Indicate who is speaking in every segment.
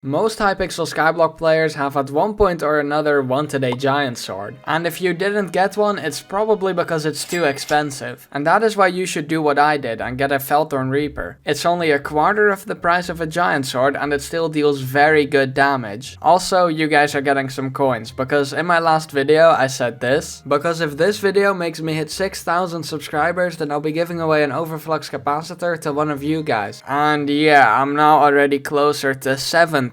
Speaker 1: Most Hypixel Skyblock players have at one point or another wanted a giant sword, and if you didn't get one, it's probably because it's too expensive. And that is why you should do what I did and get a Felthorn Reaper. It's only a quarter of the price of a giant sword and it still deals very good damage. Also, you guys are getting some coins, because in my last video I said this, because if this video makes me hit 6,000 subscribers, then I'll be giving away an Overflux capacitor to one of you guys. And yeah, I'm now already closer to 7,000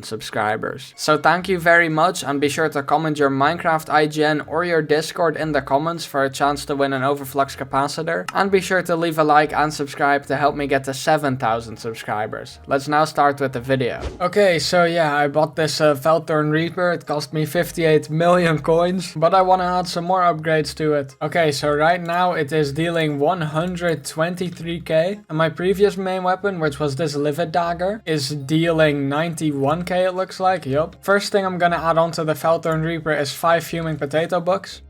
Speaker 1: subscribers. So thank you very much, and be sure to comment your Minecraft IGN or your Discord in the comments for a chance to win an Overflux capacitor. And be sure to leave a like and subscribe to help me get to 7,000 subscribers. Let's now start with the video. Okay, so yeah, I bought this Felthorn Reaper. It cost me 58 million coins, but I want to add some more upgrades to it. Okay, so right now it is dealing 123k, and my previous main weapon, which was this livid dagger, is dealing 91k it looks like, yup. First thing I'm gonna add on to the Felthorn Reaper is 5 fuming potato bucks.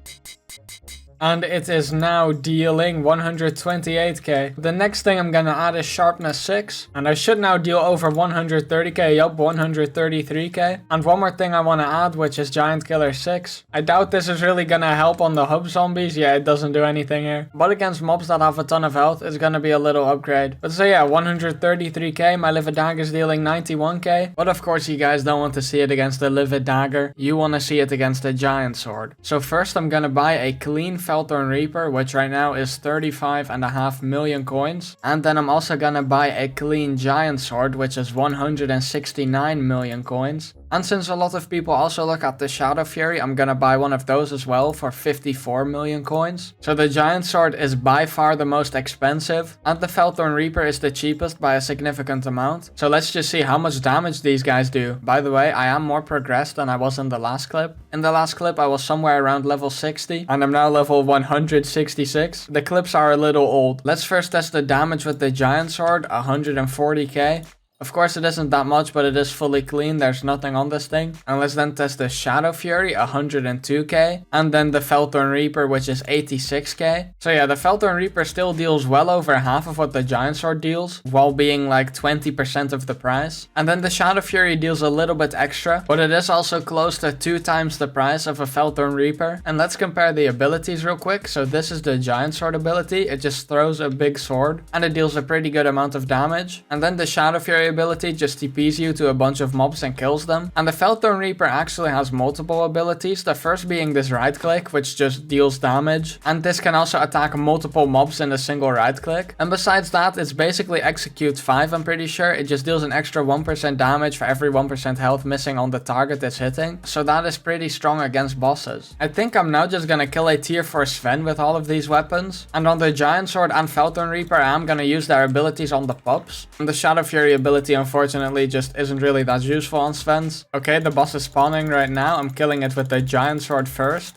Speaker 1: And it is now dealing 128k. The next thing I'm gonna add is sharpness 6. And I should now deal over 130k, yup, 133k. And one more thing I wanna add, which is giant killer 6. I doubt this is really gonna help on the hub zombies. Yeah, it doesn't do anything here. But against mobs that have a ton of health, it's gonna be a little upgrade. But so yeah, 133k, my livid dagger is dealing 91k. But of course you guys don't want to see it against the livid dagger. You wanna see it against a giant sword. So first I'm gonna buy a clean Felthorn Reaper, which right now is 35.5 million coins. And then I'm also gonna buy a clean giant sword, which is 169 million coins. And since a lot of people also look at the Shadow Fury, I'm gonna buy one of those as well for 54 million coins. So the giant sword is by far the most expensive, and the Felthorn Reaper is the cheapest by a significant amount. So let's just see how much damage these guys do. By the way, I am more progressed than I was in the last clip. In the last clip I was somewhere around level 60, and I'm now level 166. The clips are a little old. Let's first test the damage with the giant sword, 140k. Of course it isn't that much, but it is fully clean, there's nothing on this thing. And let's then test the Shadow Fury, 102k. And then the Felthorn Reaper, which is 86k. So yeah, the Felthorn Reaper still deals well over half of what the giant sword deals, while being like 20% of the price. And then the Shadow Fury deals a little bit extra, but it is also close to 2 times the price of a Felthorn Reaper. And let's compare the abilities real quick. So this is the giant sword ability. It just throws a big sword, and it deals a pretty good amount of damage. And then the Shadow Fury ability just TPs you to a bunch of mobs and kills them. And the Felthorn Reaper actually has multiple abilities, the first being this right click, which just deals damage, and this can also attack multiple mobs in a single right click. And besides that, it's basically execute 5, I'm pretty sure. It just deals an extra 1% damage for every 1% health missing on the target it's hitting, so that is pretty strong against bosses. I think I'm now just gonna kill a tier 4 Sven with all of these weapons, and on the giant sword and Felthorn Reaper I am gonna use their abilities on the pups. And the Shadow Fury ability unfortunately just isn't really that useful on Svens. Okay, the boss is spawning right now. I'm killing it with the giant sword first.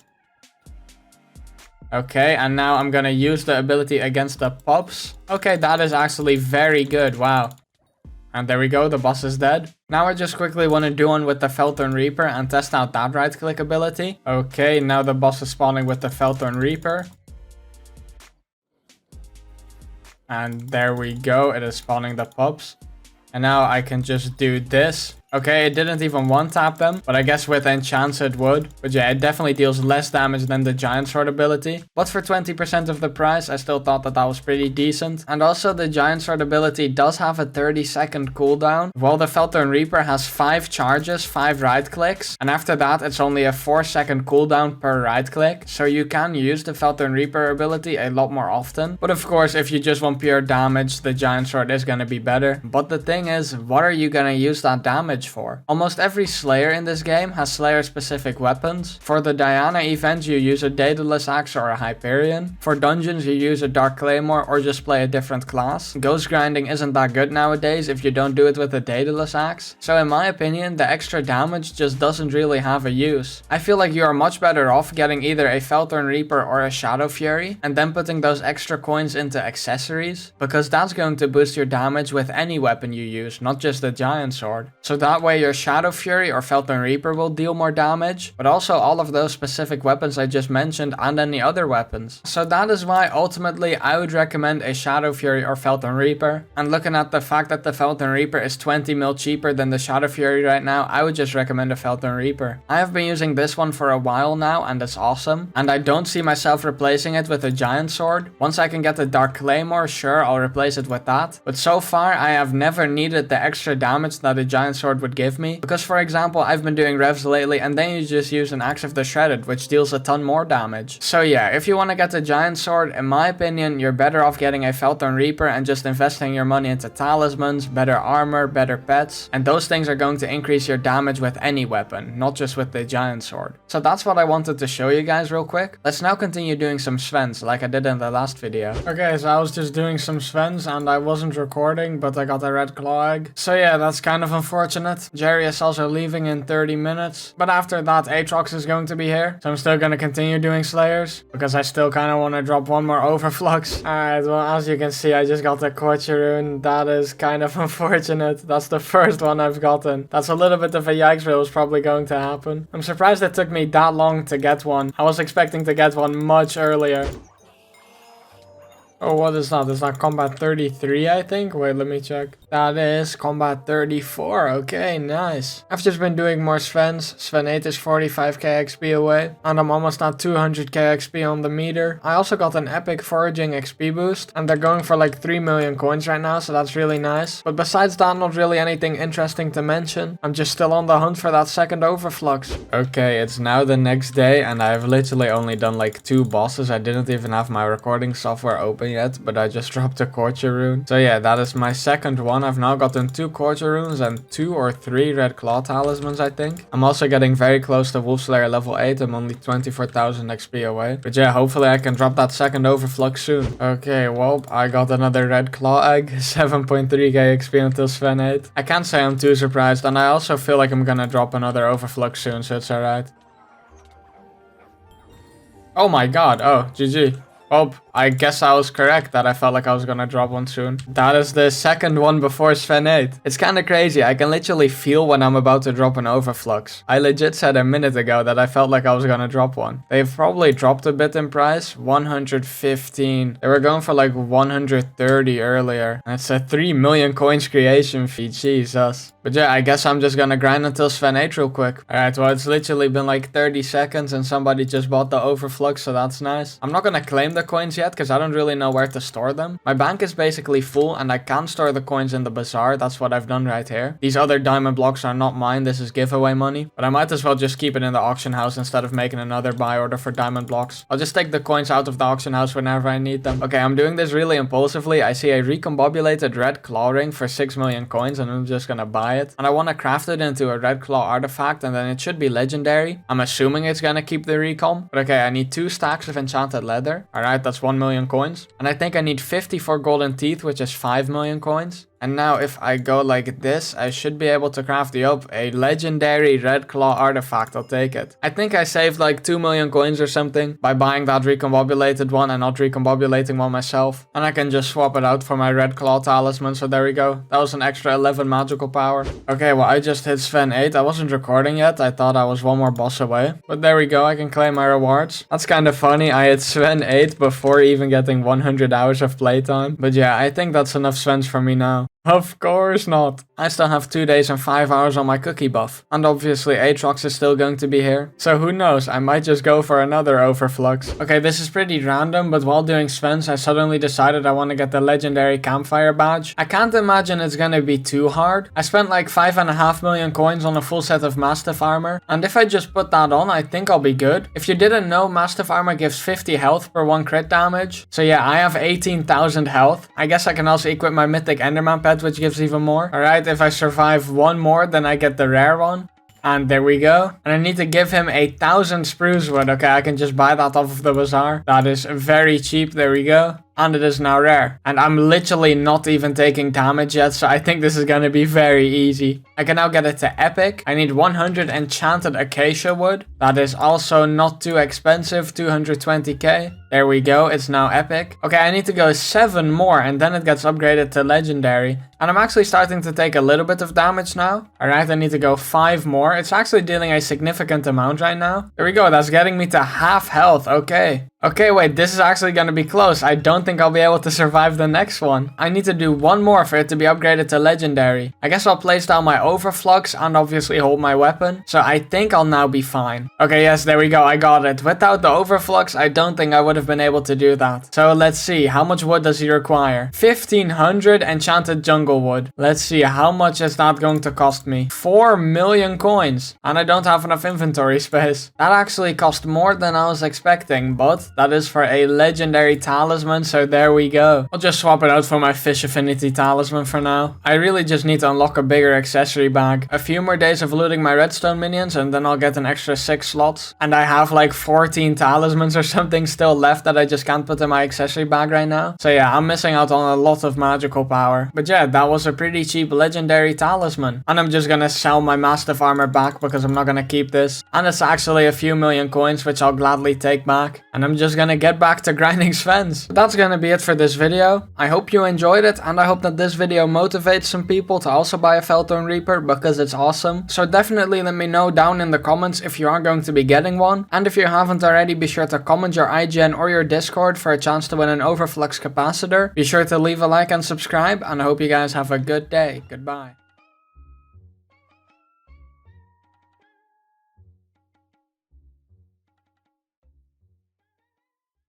Speaker 1: Okay, and now I'm gonna use the ability against the pups. Okay, that is actually very good, wow. And there we go, the boss is dead. Now I just quickly want to do one with the Felthorn Reaper and test out that right click ability. Okay, now the boss is spawning with the Felthorn Reaper. And there we go, it is spawning the pups. And now I can just do this. Okay, it didn't even one-tap them, but I guess with enchants it would. But yeah, it definitely deals less damage than the giant sword ability. But for 20% of the price, I still thought that that was pretty decent. And also the giant sword ability does have a 30-second cooldown, while the Felthorn Reaper has 5 charges, 5 right clicks. And after that, it's only a 4-second cooldown per right click. So you can use the Felthorn Reaper ability a lot more often. But of course, if you just want pure damage, the giant sword is gonna be better. But the thing is, what are you gonna use that damage for? Almost every Slayer in this game has Slayer specific weapons. For the Diana event you use a Daedalus axe or a Hyperion. For dungeons you use a Dark Claymore or just play a different class. Ghost grinding isn't that good nowadays if you don't do it with a Daedalus axe. So in my opinion, the extra damage just doesn't really have a use. I feel like you are much better off getting either a Felthorn Reaper or a Shadow Fury and then putting those extra coins into accessories, because that's going to boost your damage with any weapon you use, not just the giant sword. So that That way your Shadow Fury or Felthorn Reaper will deal more damage, but also all of those specific weapons I just mentioned and any other weapons. So that is why ultimately I would recommend a Shadow Fury or Felthorn Reaper. And looking at the fact that the Felthorn Reaper is 20 mil cheaper than the Shadow Fury right now, I would just recommend a Felthorn Reaper. I have been using this one for a while now and it's awesome. And I don't see myself replacing it with a giant sword. Once I can get the Dark Claymore, sure, I'll replace it with that. But so far, I have never needed the extra damage that a giant sword would give me. Because for example, I've been doing revs lately and then you just use an Axe of the Shredded, which deals a ton more damage. So yeah, if you want to get the giant sword, in my opinion, you're better off getting a Felthorn Reaper and just investing your money into talismans, better armor, better pets. And those things are going to increase your damage with any weapon, not just with the giant sword. So that's what I wanted to show you guys real quick. Let's now continue doing some Svens like I did in the last video. Okay, so I was just doing some Svens and I wasn't recording, but I got a red claw egg. So yeah, that's kind of unfortunate. Jerry is also leaving in 30 minutes. But after that, Aatrox is going to be here. So I'm still going to continue doing Slayers because I still kind of want to drop one more Overflux. Alright, well, as you can see, I just got the Quatcharoon. That is kind of unfortunate. That's the first one I've gotten. That's a little bit of a yikes, but it was probably going to happen. I'm surprised it took me that long to get one. I was expecting to get one much earlier. Oh, what is that? Is that combat 33, I think? Wait, let me check. That is combat 34. Okay, nice. I've just been doing more Svens. Sven 8 is 45k XP away. And I'm almost at 200k XP on the meter. I also got an epic foraging XP boost. And they're going for like 3 million coins right now, so that's really nice. But besides that, not really anything interesting to mention. I'm just still on the hunt for that second Overflux. Okay, it's now the next day and I've literally only done like 2 bosses. I didn't even have my recording software open yet, but I just dropped a Quatcharoon. So yeah, that is my second one. I've now gotten 2 Quatcharoons and 2 or 3 red claw talismans, I think. I'm also getting very close to Wolfslayer level 8. I'm only 24,000 XP away. But yeah, hopefully I can drop that second Overflux soon. Okay, well, I got another red claw egg. 7.3k XP until Sven 8. I can't say I'm too surprised, and I also feel like I'm gonna drop another Overflux soon, so it's alright. Oh my god, oh, GG. Well, I guess I was correct that I felt like I was gonna drop one soon. That is the second one before Sven 8. It's kinda crazy. I can literally feel when I'm about to drop an Overflux. I legit said a minute ago that I felt like I was gonna drop one. They've probably dropped a bit in price. 115. They were going for like 130 earlier. And it's a 3 million coins creation fee. Jesus. But yeah, I guess I'm just gonna grind until Sven 8 real quick. Alright, well, it's literally been like 30 seconds and somebody just bought the Overflux, so that's nice. I'm not gonna claim the coins yet because I don't really know where to store them. My bank is basically full and I can store the coins in the bazaar. That's what I've done right here. These other diamond blocks are not mine. This is giveaway money. But I might as well just keep it in the auction house instead of making another buy order for diamond blocks. I'll just take the coins out of the auction house whenever I need them. Okay, I'm doing this really impulsively. I see a recombobulated red claw ring for 6 million coins and I'm just gonna buy it. And I want to craft it into a red claw artifact and then it should be legendary. I'm assuming it's gonna keep the recom. But okay, I need 2 stacks of enchanted leather. Alright, that's 1 million coins. And I think I need 54 golden teeth, which is 5 million coins. And now if I go like this, I should be able to craft up a legendary red claw artifact. I'll take it. I think I saved like 2 million coins or something by buying that recombobulated one and not recombobulating one myself. And I can just swap it out for my red claw talisman. So there we go. That was an extra 11 magical power. Okay, well, I just hit Sven 8. I wasn't recording yet. I thought I was one more boss away. But there we go. I can claim my rewards. That's kind of funny. I hit Sven 8 before even getting 100 hours of playtime. But yeah, I think that's enough Svens for me now. Of course not. I still have 2 days and 5 hours on my cookie buff. And obviously Aatrox is still going to be here. So who knows, I might just go for another Overflux. Okay, this is pretty random, but while doing Svens, I suddenly decided I want to get the legendary Campfire badge. I can't imagine it's gonna be too hard. I spent like 5.5 million coins on a full set of Mastiff armor. And if I just put that on, I think I'll be good. If you didn't know, Mastiff armor gives 50 health per 1 crit damage. So yeah, I have 18,000 health. I guess I can also equip my mythic Enderman pet, which gives even more. Alright, if I survive one more, then I get the rare one. And there we go. And I need to give him 1,000 spruce wood. Okay, I can just buy that off of the bazaar. That is very cheap. There we go. and it is now rare. And I'm literally not even taking damage yet, so I think this is gonna be very easy. I can now get it to epic. I need 100 enchanted acacia wood. That is also not too expensive, 220k. There we go, it's now epic. Okay, I need to go 7 more and then it gets upgraded to legendary. And I'm actually starting to take a little bit of damage now. Alright, I need to go 5 more. It's actually dealing a significant amount right now. There we go, that's getting me to half health, okay. Okay, wait, this is actually gonna be close. I don't think I'll be able to survive the next one. I need to do 1 more for it to be upgraded to legendary. I guess I'll place down my Overflux and obviously hold my weapon. So I think I'll now be fine. Okay, yes, there we go, I got it. Without the Overflux, I don't think I would have been able to do that. So let's see, how much wood does he require? 1500 enchanted jungle wood. Let's see, how much is that going to cost me? 4 million coins. And I don't have enough inventory space. That actually cost more than I was expecting, but that is for a legendary talisman, so there we go. I'll just swap it out for my fish affinity talisman for now. I really just need to unlock a bigger accessory bag. A few more days of looting my redstone minions and then I'll get an extra 6 slots. And I have like 14 talismans or something still left that I just can't put in my accessory bag right now. So yeah, I'm missing out on a lot of magical power. But yeah, that was a pretty cheap legendary talisman. And I'm just gonna sell my mastiff armor back because I'm not gonna keep this. And it's actually a few million coins, which I'll gladly take back. And I'm just gonna get back to grinding Svens. But that's gonna be it for this video. I hope you enjoyed it and I hope that this video motivates some people to also buy a Felthorn Reaper because it's awesome. So definitely let me know down in the comments if you are going to be getting one. And if you haven't already, be sure to comment your IGN or your Discord for a chance to win an Overflux capacitor. Be sure to leave a like and subscribe and I hope you guys have a good day. Goodbye.